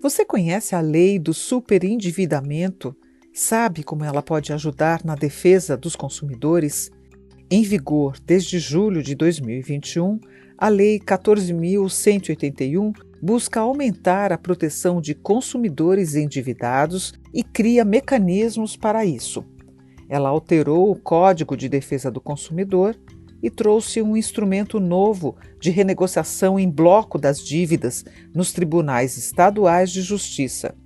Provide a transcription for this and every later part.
Você conhece a lei do superendividamento? Sabe como ela pode ajudar na defesa dos consumidores? Em vigor desde julho de 2021, a Lei 14.181 busca aumentar a proteção de consumidores endividados e cria mecanismos para isso. Ela alterou o Código de Defesa do Consumidor e trouxe um instrumento novo de renegociação em bloco das dívidas nos tribunais estaduais de justiça.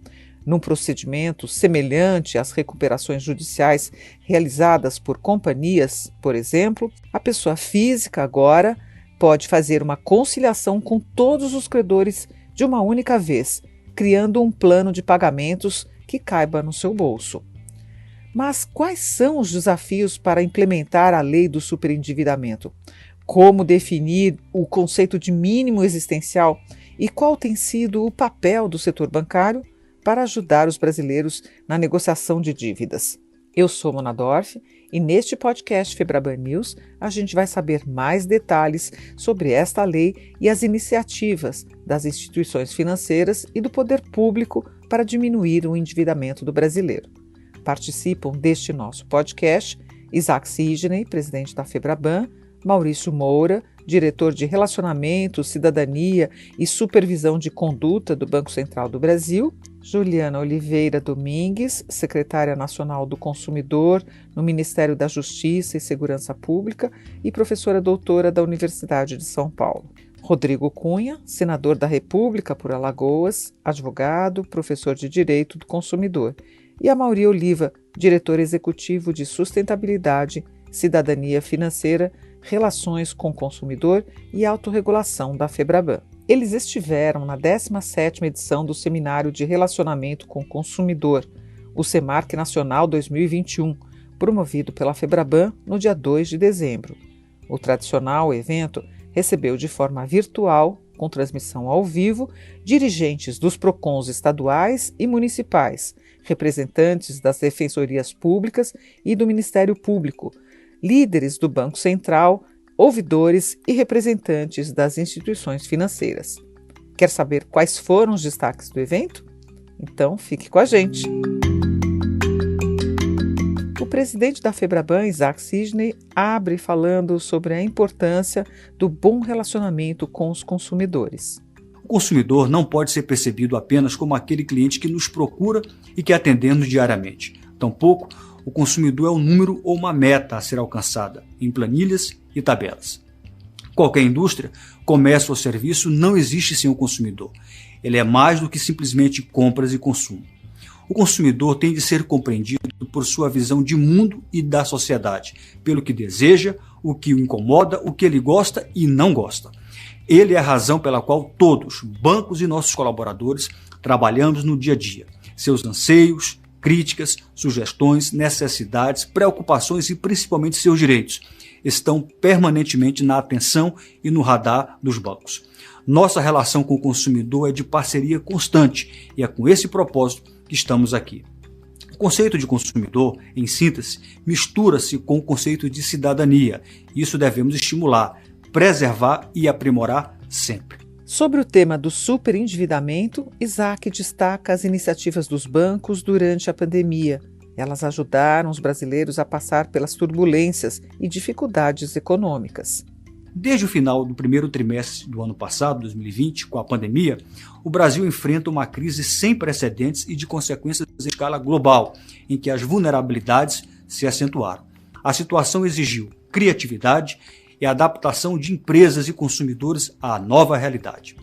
Num procedimento semelhante às recuperações judiciais realizadas por companhias, por exemplo, a pessoa física agora pode fazer uma conciliação com todos os credores de uma única vez, criando um plano de pagamentos que caiba no seu bolso. Mas quais são os desafios para implementar a lei do superendividamento? Como definir o conceito de mínimo existencial e qual tem sido o papel do setor bancário para ajudar os brasileiros na negociação de dívidas? Eu sou Mona Dorf e neste podcast Febraban News a gente vai saber mais detalhes sobre esta lei e as iniciativas das instituições financeiras e do poder público para diminuir o endividamento do brasileiro. Participam deste nosso podcast Isaac Sidney, presidente da Febraban, Maurício Moura, diretor de Relacionamento, Cidadania e Supervisão de Conduta do Banco Central do Brasil, Juliana Oliveira Domingues, secretária nacional do Consumidor no Ministério da Justiça e Segurança Pública e professora doutora da Universidade de São Paulo. Rodrigo Cunha, senador da República por Alagoas, advogado, professor de Direito do Consumidor. E Amaury Oliva, diretor executivo de Sustentabilidade, Cidadania Financeira, Relações com o Consumidor e Autorregulação da Febraban. Eles estiveram na 17ª edição do Seminário de Relacionamento com o Consumidor, o Semarc Nacional 2021, promovido pela Febraban no dia 2 de dezembro. O tradicional evento recebeu de forma virtual, com transmissão ao vivo, dirigentes dos PROCONs estaduais e municipais, representantes das defensorias públicas e do Ministério Público, líderes do Banco Central, ouvidores e representantes das instituições financeiras. Quer saber quais foram os destaques do evento? Então fique com a gente! O presidente da Febraban, Isaac Sidney, abre falando sobre a importância do bom relacionamento com os consumidores. O consumidor não pode ser percebido apenas como aquele cliente que nos procura e que atendemos diariamente. Tampouco, o consumidor é um número ou uma meta a ser alcançada em planilhas e tabelas. Qualquer indústria, comércio ou serviço não existe sem o consumidor. Ele é mais do que simplesmente compras e consumo. O consumidor tem de ser compreendido por sua visão de mundo e da sociedade, pelo que deseja, o que o incomoda, o que ele gosta e não gosta. Ele é a razão pela qual todos, bancos e nossos colaboradores, trabalhamos no dia a dia. Seus anseios, críticas, sugestões, necessidades, preocupações e principalmente seus direitos estão permanentemente na atenção e no radar dos bancos. Nossa relação com o consumidor é de parceria constante e é com esse propósito que estamos aqui. O conceito de consumidor, em síntese, mistura-se com o conceito de cidadania. Isso devemos estimular, preservar e aprimorar sempre. Sobre o tema do superendividamento, Isaac destaca as iniciativas dos bancos durante a pandemia. Elas ajudaram os brasileiros a passar pelas turbulências e dificuldades econômicas. Desde o final do primeiro trimestre do ano passado, 2020, com a pandemia, o Brasil enfrenta uma crise sem precedentes e de consequências em escala global, em que as vulnerabilidades se acentuaram. A situação exigiu criatividade e adaptação de empresas e consumidores à nova realidade.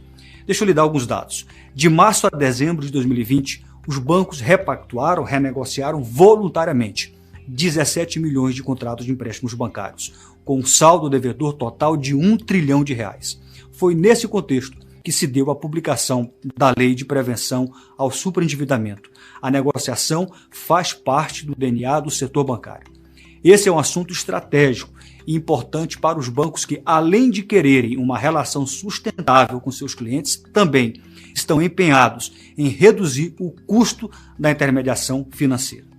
Deixa eu lhe dar alguns dados. De março a dezembro de 2020, os bancos repactuaram, renegociaram voluntariamente 17 milhões de contratos de empréstimos bancários, com um saldo devedor total de R$1 trilhão. Foi nesse contexto que se deu a publicação da Lei de Prevenção ao Superendividamento. A negociação faz parte do DNA do setor bancário. Esse é um assunto estratégico e importante para os bancos que, além de quererem uma relação sustentável com seus clientes, também estão empenhados em reduzir o custo da intermediação financeira.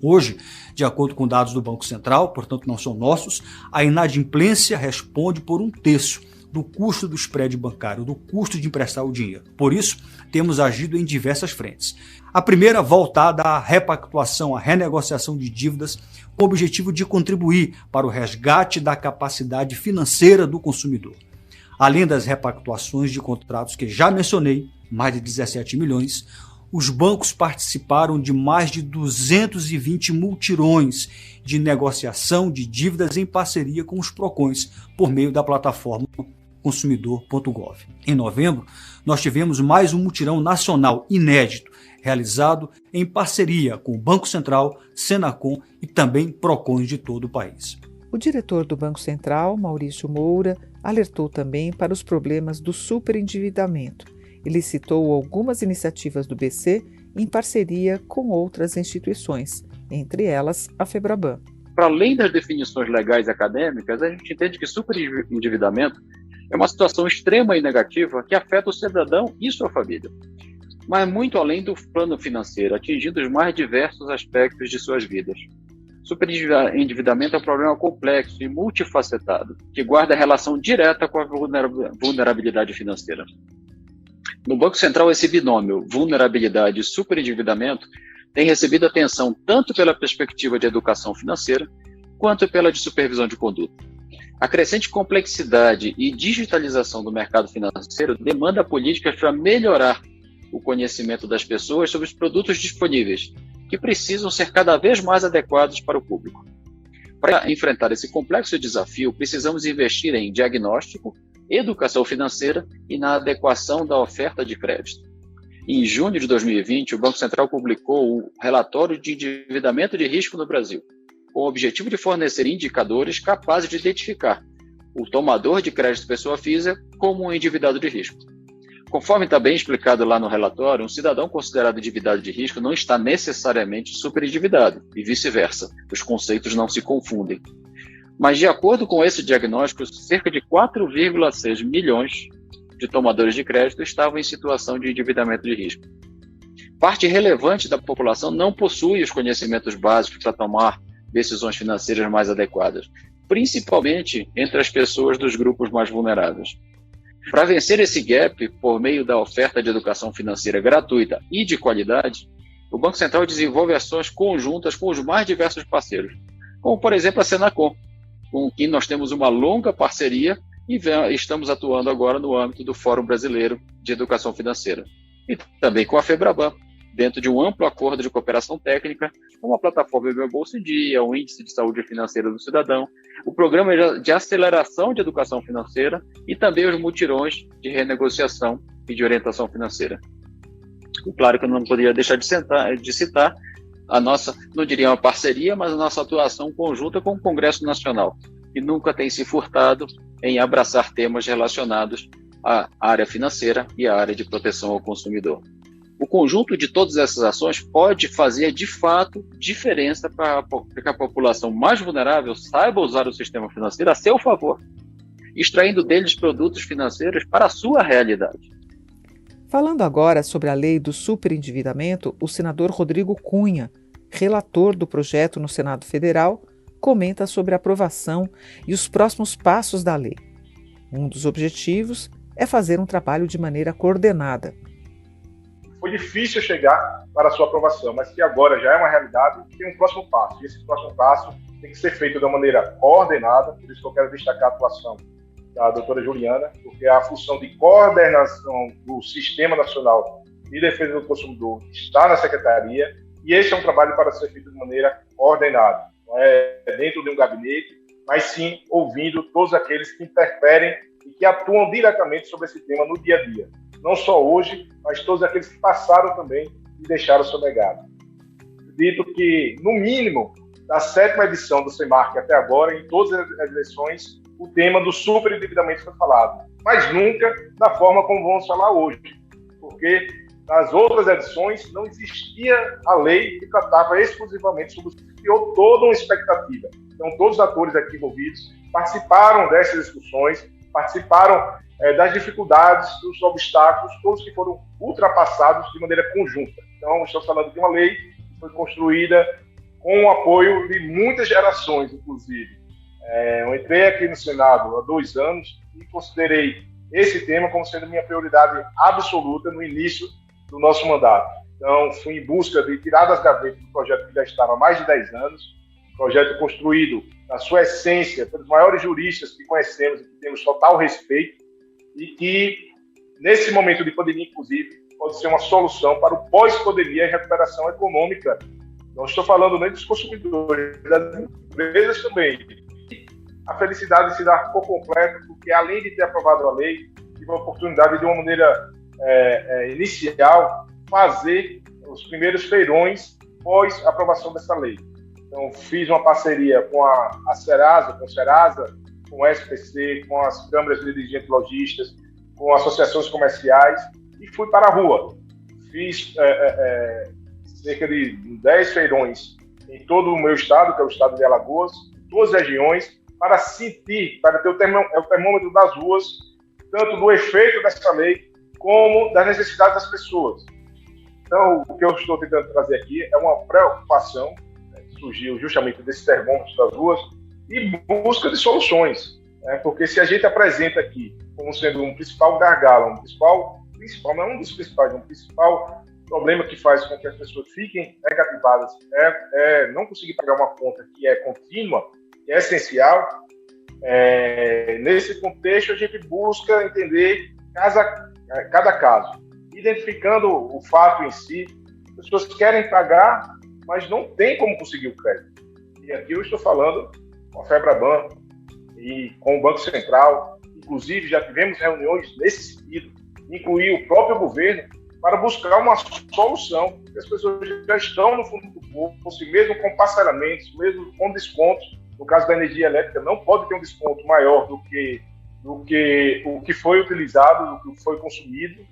Hoje, de acordo com dados do Banco Central, portanto não são nossos, a inadimplência responde por 1/3 do custo do spread bancário, do custo de emprestar o dinheiro. Por isso, temos agido em diversas frentes. A primeira voltada à repactuação, à renegociação de dívidas, com o objetivo de contribuir para o resgate da capacidade financeira do consumidor. Além das repactuações de contratos que já mencionei, mais de 17 milhões, os bancos participaram de mais de 220 multirões de negociação de dívidas em parceria com os PROCONs, por meio da plataforma consumidor.gov. Em novembro, nós tivemos mais um mutirão nacional inédito, realizado em parceria com o Banco Central, Senacom e também PROCONs de todo o país. O diretor do Banco Central, Maurício Moura, alertou também para os problemas do superendividamento. Ele citou algumas iniciativas do BC em parceria com outras instituições, entre elas a Febraban. Para além das definições legais e acadêmicas, a gente entende que superendividamento é uma situação extrema e negativa que afeta o cidadão e sua família, mas muito além do plano financeiro, atingindo os mais diversos aspectos de suas vidas. Superendividamento é um problema complexo e multifacetado, que guarda relação direta com a vulnerabilidade financeira. No Banco Central, esse binômio vulnerabilidade e superendividamento tem recebido atenção tanto pela perspectiva de educação financeira, quanto pela de supervisão de conduta. A crescente complexidade e digitalização do mercado financeiro demanda políticas para melhorar o conhecimento das pessoas sobre os produtos disponíveis, que precisam ser cada vez mais adequados para o público. Para enfrentar esse complexo desafio, precisamos investir em diagnóstico, educação financeira e na adequação da oferta de crédito. Em junho de 2020, o Banco Central publicou o Relatório de Endividamento de Risco no Brasil, com o objetivo de fornecer indicadores capazes de identificar o tomador de crédito pessoa física como um endividado de risco. Conforme está bem explicado lá no relatório, um cidadão considerado endividado de risco não está necessariamente superendividado e vice-versa. Os conceitos não se confundem. Mas, de acordo com esse diagnóstico, cerca de 4,6 milhões de tomadores de crédito estavam em situação de endividamento de risco. Parte relevante da população não possui os conhecimentos básicos para tomar decisões financeiras mais adequadas, principalmente entre as pessoas dos grupos mais vulneráveis. Para vencer esse gap, por meio da oferta de educação financeira gratuita e de qualidade, o Banco Central desenvolve ações conjuntas com os mais diversos parceiros, como, por exemplo, a Senacom, com quem nós temos uma longa parceria e estamos atuando agora no âmbito do Fórum Brasileiro de Educação Financeira. E também com a Febraban, dentro de um amplo acordo de cooperação técnica, como a plataforma Meu Bolso em Dia, o Índice de Saúde Financeira do Cidadão, o Programa de Aceleração de Educação Financeira e também os mutirões de renegociação e de orientação financeira. E claro que eu não poderia deixar de citar a nossa, não diria uma parceria, mas a nossa atuação conjunta com o Congresso Nacional, que nunca tem se furtado em abraçar temas relacionados à área financeira e à área de proteção ao consumidor. O conjunto de todas essas ações pode fazer, de fato, diferença para que a população mais vulnerável saiba usar o sistema financeiro a seu favor, extraindo deles produtos financeiros para a sua realidade. Falando agora sobre a lei do superendividamento, o senador Rodrigo Cunha, relator do projeto no Senado Federal, comenta sobre a aprovação e os próximos passos da lei. Um dos objetivos é fazer um trabalho de maneira coordenada. Foi difícil chegar para a sua aprovação, mas que agora já é uma realidade, tem um próximo passo. E esse próximo passo tem que ser feito de uma maneira coordenada, por isso que eu quero destacar a atuação da doutora Juliana, porque a função de coordenação do Sistema Nacional de Defesa do Consumidor está na Secretaria, e esse é um trabalho para ser feito de maneira coordenada. Não é dentro de um gabinete, mas sim ouvindo todos aqueles que interferem e que atuam diretamente sobre esse tema no dia a dia. Não só hoje, mas todos aqueles que passaram também e deixaram seu legado. Acredito que, no mínimo, da 7ª edição do SEMARC até agora, em todas as eleições, o tema do superendividamento foi falado, mas nunca da forma como vamos falar hoje, porque nas outras edições não existia a lei que tratava exclusivamente sobre isso, criou toda uma expectativa. Então, todos os atores aqui envolvidos participaram dessas discussões, participaram das dificuldades, dos obstáculos, todos que foram ultrapassados de maneira conjunta. Então, estamos falando de uma lei que foi construída com o apoio de muitas gerações, inclusive. Eu entrei aqui no Senado há 2 anos e considerei esse tema como sendo minha prioridade absoluta no início do nosso mandato. Então, fui em busca de tirar das gavetas um projeto que já estava há mais de 10 anos, um projeto construído, na sua essência, pelos maiores juristas que conhecemos e que temos total respeito, e que, nesse momento de pandemia, inclusive, pode ser uma solução para o pós-pandemia e recuperação econômica. Não estou falando nem dos consumidores, das empresas também. A felicidade se dá por completo, porque além de ter aprovado a lei, tive a oportunidade de uma maneira inicial fazer os primeiros feirões pós aprovação dessa lei. Então, fiz uma parceria com a Serasa, com o Serasa, com o SPC, com as câmaras de dirigentes lojistas, com associações comerciais e fui para a rua. Fiz cerca de 10 feirões em todo o meu estado, que é o estado de Alagoas, 2 regiões, para sentir, para ter o termômetro das ruas, tanto do efeito dessa lei, como das necessidades das pessoas. Então, o que eu estou tentando trazer aqui é uma preocupação, que surgiu justamente desse termômetro das ruas, e busca de soluções. Porque se a gente apresenta aqui como sendo um principal gargalo, não é um dos principais, um principal problema que faz com que as pessoas fiquem negativadas é não conseguir pagar uma conta que é contínua, que é essencial. Nesse contexto, a gente busca entender cada caso, identificando o fato em si. As pessoas querem pagar, mas não tem como conseguir o crédito. E aqui eu estou falando com a FEBRABAN e com o Banco Central. Inclusive, já tivemos reuniões nesse sentido, incluir o próprio governo, para buscar uma solução. As pessoas já estão no fundo do poço, mesmo com parcelamentos, mesmo com descontos. No caso da energia elétrica, não pode ter um desconto maior do que o que foi utilizado, do que foi consumido.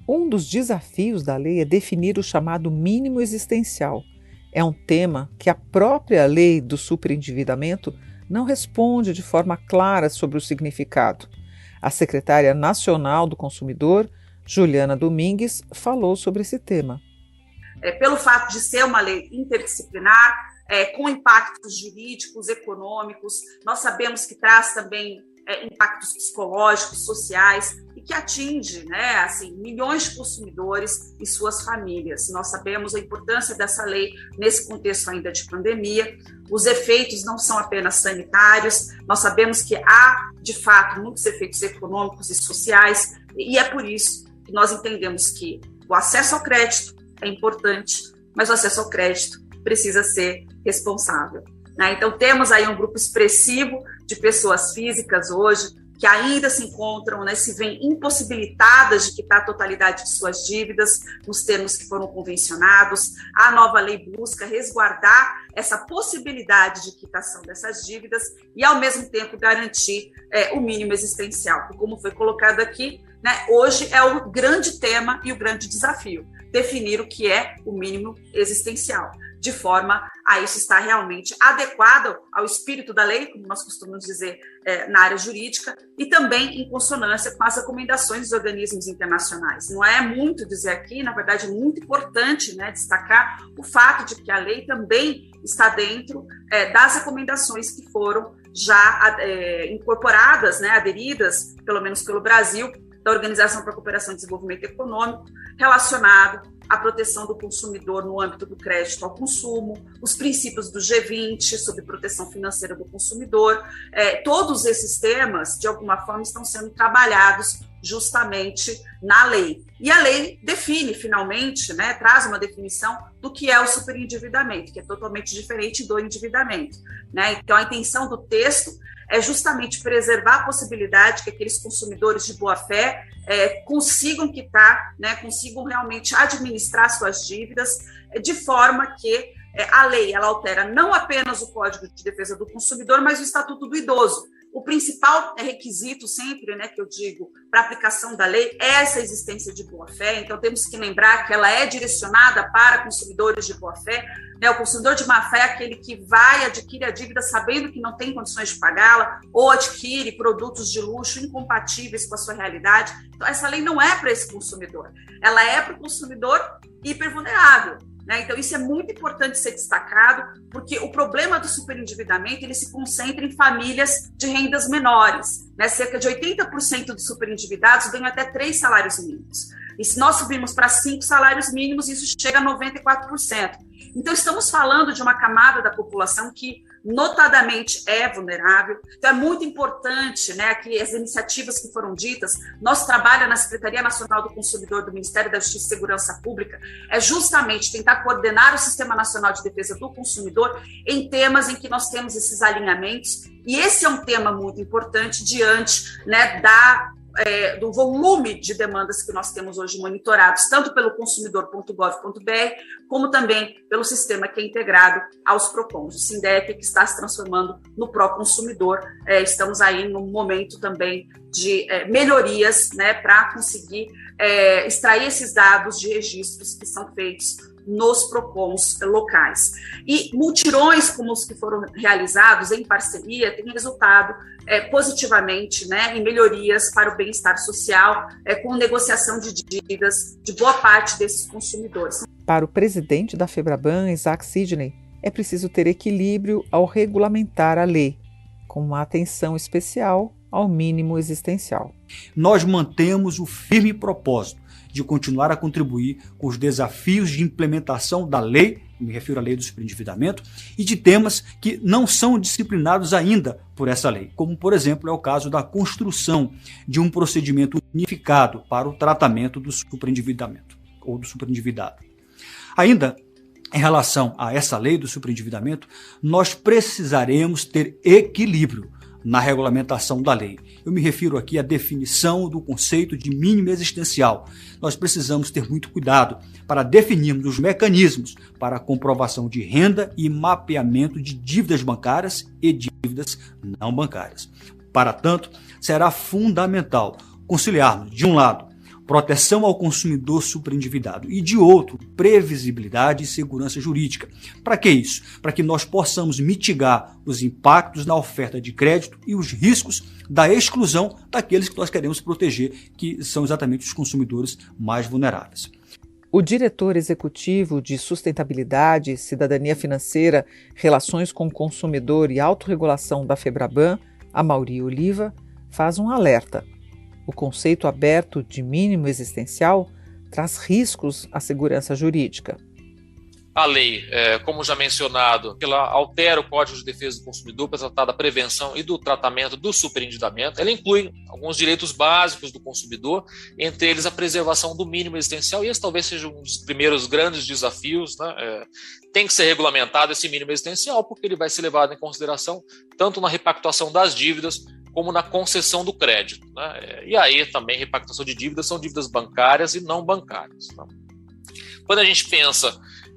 Um dos desafios da lei é definir o chamado mínimo existencial. É um tema que a própria lei do superendividamento não responde de forma clara sobre o significado. A secretária nacional do consumidor, Juliana Domingues, falou sobre esse tema. Pelo fato de ser uma lei interdisciplinar, com impactos jurídicos, econômicos, nós sabemos que traz também impactos psicológicos, sociais, e que atinge, milhões de consumidores e suas famílias. Nós sabemos a importância dessa lei nesse contexto ainda de pandemia. Os efeitos não são apenas sanitários, nós sabemos que há, de fato, muitos efeitos econômicos e sociais, e é por isso que nós entendemos que o acesso ao crédito é importante, mas o acesso ao crédito precisa ser responsável. Então, temos aí um grupo expressivo de pessoas físicas hoje que ainda se encontram, se veem impossibilitadas de quitar a totalidade de suas dívidas nos termos que foram convencionados. A nova lei busca resguardar essa possibilidade de quitação dessas dívidas e, ao mesmo tempo, garantir o mínimo existencial. Como foi colocado aqui, hoje é o grande tema e o grande desafio, definir o que é o mínimo existencial, de forma a isso estar realmente adequado ao espírito da lei, como nós costumamos dizer na área jurídica, e também em consonância com as recomendações dos organismos internacionais. Não é muito dizer aqui, na verdade é muito importante destacar o fato de que a lei também está dentro das recomendações que foram já incorporadas, aderidas, pelo menos pelo Brasil, da Organização para a Cooperação e Desenvolvimento Econômico, relacionado à proteção do consumidor no âmbito do crédito ao consumo, os princípios do G20 sobre proteção financeira do consumidor. Todos esses temas, de alguma forma, estão sendo trabalhados justamente na lei. E a lei define, finalmente, traz uma definição do que é o superendividamento, que é totalmente diferente do endividamento. Então, a intenção do texto é justamente preservar a possibilidade que aqueles consumidores de boa-fé consigam quitar, consigam realmente administrar suas dívidas, de forma que a lei ela altera não apenas o Código de Defesa do Consumidor, mas o Estatuto do Idoso. O principal requisito sempre, que eu digo, para a aplicação da lei é essa existência de boa-fé. Então, temos que lembrar que ela é direcionada para consumidores de boa-fé. O consumidor de má-fé é aquele que adquire a dívida sabendo que não tem condições de pagá-la ou adquire produtos de luxo incompatíveis com a sua realidade. Então, essa lei não é para esse consumidor. Ela é para o consumidor hipervulnerável, né? Então, isso é muito importante ser destacado, porque o problema do superendividamento ele se concentra em famílias de rendas menores, né? Cerca de 80% dos superendividados ganham até 3 salários mínimos. E se nós subirmos para 5 salários mínimos, isso chega a 94%. Então, estamos falando de uma camada da população que notadamente é vulnerável. Então, é muito importante, né, que as iniciativas que foram ditas, nosso trabalho na Secretaria Nacional do Consumidor do Ministério da Justiça e Segurança Pública é justamente tentar coordenar o Sistema Nacional de Defesa do Consumidor em temas em que nós temos esses alinhamentos, e esse é um tema muito importante diante, né, do volume de demandas que nós temos hoje monitorados, tanto pelo consumidor.gov.br, como também pelo sistema que é integrado aos PROCONs. O SINDEP, que está se transformando no pró-consumidor, estamos aí num momento também de melhorias, né, para conseguir extrair esses dados de registros que são feitos nos PROCONs locais. E mutirões como os que foram realizados em parceria têm resultado positivamente, né, em melhorias para o bem-estar social, com negociação de dívidas de boa parte desses consumidores. Para o presidente da FEBRABAN, Isaac Sidney, é preciso ter equilíbrio ao regulamentar a lei, com uma atenção especial ao mínimo existencial. Nós mantemos o firme propósito de continuar a contribuir com os desafios de implementação da lei, me refiro à lei do superendividamento, e de temas que não são disciplinados ainda por essa lei, como, por exemplo, é o caso da construção de um procedimento unificado para o tratamento do superendividamento ou do superendividado. Ainda, em relação a essa lei do superendividamento, nós precisaremos ter equilíbrio na regulamentação da lei. Eu me refiro aqui à definição do conceito de mínimo existencial. Nós precisamos ter muito cuidado para definirmos os mecanismos para a comprovação de renda e mapeamento de dívidas bancárias e dívidas não bancárias. Para tanto, será fundamental conciliarmos, de um lado, proteção ao consumidor superendividado e, de outro, previsibilidade e segurança jurídica. Para que isso? Para que nós possamos mitigar os impactos na oferta de crédito e os riscos da exclusão daqueles que nós queremos proteger, que são exatamente os consumidores mais vulneráveis. O diretor executivo de Sustentabilidade, Cidadania Financeira, Relações com o Consumidor e Autorregulação da FEBRABAN, Amaury Oliva, faz um alerta. O conceito aberto de mínimo existencial traz riscos à segurança jurídica. A lei, como já mencionado, ela altera o Código de Defesa do Consumidor para tratar da prevenção e do tratamento do superendividamento. Ela inclui alguns direitos básicos do consumidor, entre eles a preservação do mínimo existencial, e esse talvez seja um dos primeiros grandes desafios, né? Tem que ser regulamentado esse mínimo existencial, porque ele vai ser levado em consideração tanto na repactuação das dívidas, como na concessão do crédito, né? E aí também repactuação de dívidas são dívidas bancárias e não bancárias, né? Quando a gente pensa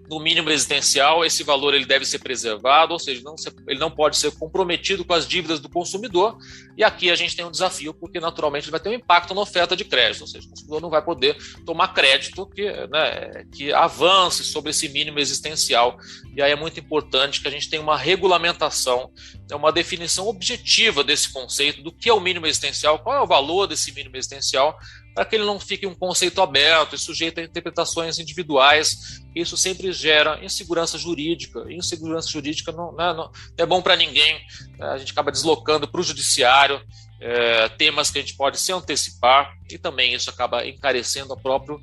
no mínimo existencial, esse valor ele deve ser preservado, ou seja, ele não pode ser comprometido com as dívidas do consumidor, e aqui a gente tem um desafio, porque naturalmente ele vai ter um impacto na oferta de crédito, ou seja, o consumidor não vai poder tomar crédito que avance sobre esse mínimo existencial, e aí é muito importante que a gente tenha uma regulamentação, uma definição objetiva desse conceito, do que é o mínimo existencial, qual é o valor desse mínimo existencial, para que ele não fique um conceito aberto e sujeito a interpretações individuais. Isso sempre gera insegurança jurídica, e insegurança jurídica não é bom para ninguém. A gente acaba deslocando para o judiciário temas que a gente pode se antecipar, e também isso acaba encarecendo o próprio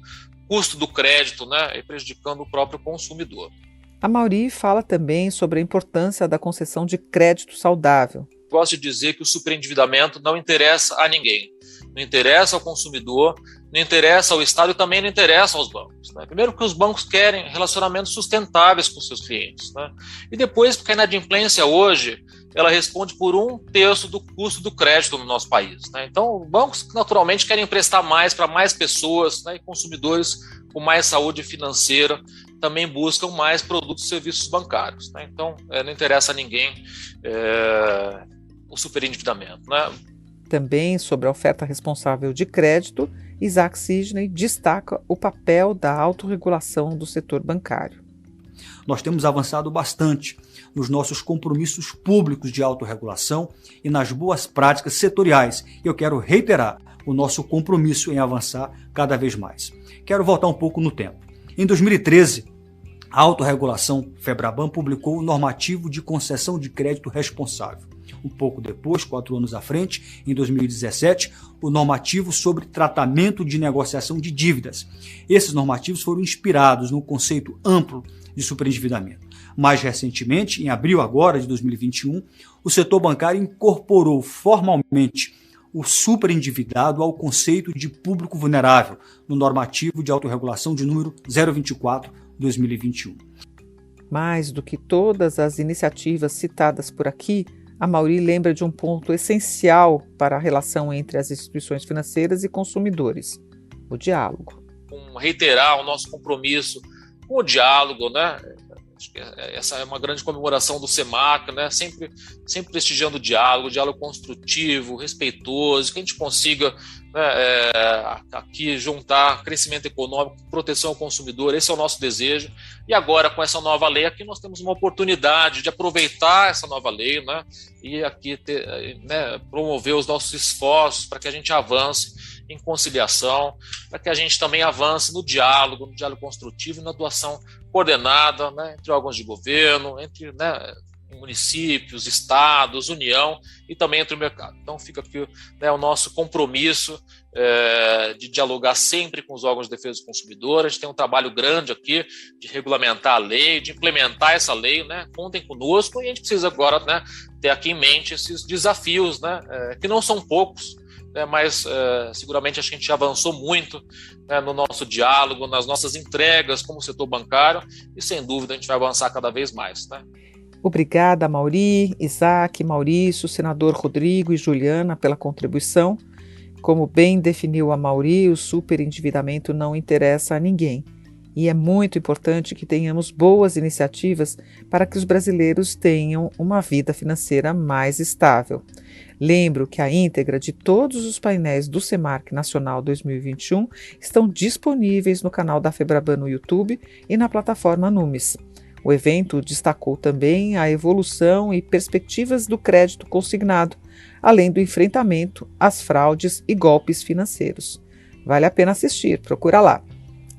custo do crédito, né, e prejudicando o próprio consumidor. Amaury fala também sobre a importância da concessão de crédito saudável. Gosto de dizer que o superendividamento não interessa a ninguém. Não interessa ao consumidor, não interessa ao Estado e também não interessa aos bancos, né? Primeiro, porque os bancos querem relacionamentos sustentáveis com seus clientes, né? E depois, porque a inadimplência hoje ela responde por 1/3 do custo do crédito no nosso país, né? Então, os bancos naturalmente querem emprestar mais para mais pessoas, né? E consumidores com mais saúde financeira também buscam mais produtos e serviços bancários, né? Então, não interessa a ninguém o superendividamento, né? Também sobre a oferta responsável de crédito, Isaac Sidney destaca o papel da autorregulação do setor bancário. Nós temos avançado bastante nos nossos compromissos públicos de autorregulação e nas boas práticas setoriais. E eu quero reiterar o nosso compromisso em avançar cada vez mais. Quero voltar um pouco no tempo. Em 2013, A autorregulação FEBRABAN publicou o normativo de concessão de crédito responsável. Um pouco depois, 4 anos à frente, em 2017, o normativo sobre tratamento de negociação de dívidas. Esses normativos foram inspirados no conceito amplo de superendividamento. Mais recentemente, em abril agora de 2021, o setor bancário incorporou formalmente o superendividado ao conceito de público vulnerável no normativo de autorregulação de número 024/2021. Mais do que todas as iniciativas citadas por aqui, Amaury lembra de um ponto essencial para a relação entre as instituições financeiras e consumidores: o diálogo. Reiterar o nosso compromisso com o diálogo, né? Acho que essa é uma grande comemoração do SEMAC, né? Sempre prestigiando o diálogo construtivo, respeitoso, que a gente consiga, né, aqui juntar crescimento econômico, proteção ao consumidor. Esse é o nosso desejo. E agora, com essa nova lei, aqui nós temos uma oportunidade de aproveitar essa nova lei, né, e aqui promover os nossos esforços para que a gente avance em conciliação, para que a gente também avance no diálogo construtivo e na atuação coordenada, né, entre órgãos de governo, entre, né, municípios, estados, União e também entre o mercado. Então fica aqui, né, o nosso compromisso de dialogar sempre com os órgãos de defesa do consumidor. A gente tem um trabalho grande aqui de regulamentar a lei, de implementar essa lei, né? Contem conosco, e a gente precisa agora, né, ter aqui em mente esses desafios, né, que não são poucos, mas seguramente acho que a gente avançou muito, né, no nosso diálogo, nas nossas entregas como setor bancário, e sem dúvida a gente vai avançar cada vez mais, né? Obrigada, Amaury, Isaac, Maurício, senador Rodrigo e Juliana pela contribuição. Como bem definiu Amaury, o superendividamento não interessa a ninguém. E é muito importante que tenhamos boas iniciativas para que os brasileiros tenham uma vida financeira mais estável. Lembro que a íntegra de todos os painéis do SEMAC Nacional 2021 estão disponíveis no canal da FEBRABAN no YouTube e na plataforma Numis. O evento destacou também a evolução e perspectivas do crédito consignado, além do enfrentamento às fraudes e golpes financeiros. Vale a pena assistir, procura lá.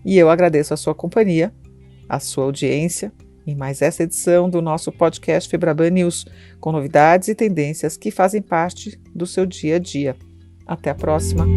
E eu agradeço a sua companhia, a sua audiência em mais essa edição do nosso podcast FEBRABAN News, com novidades e tendências que fazem parte do seu dia a dia. Até a próxima!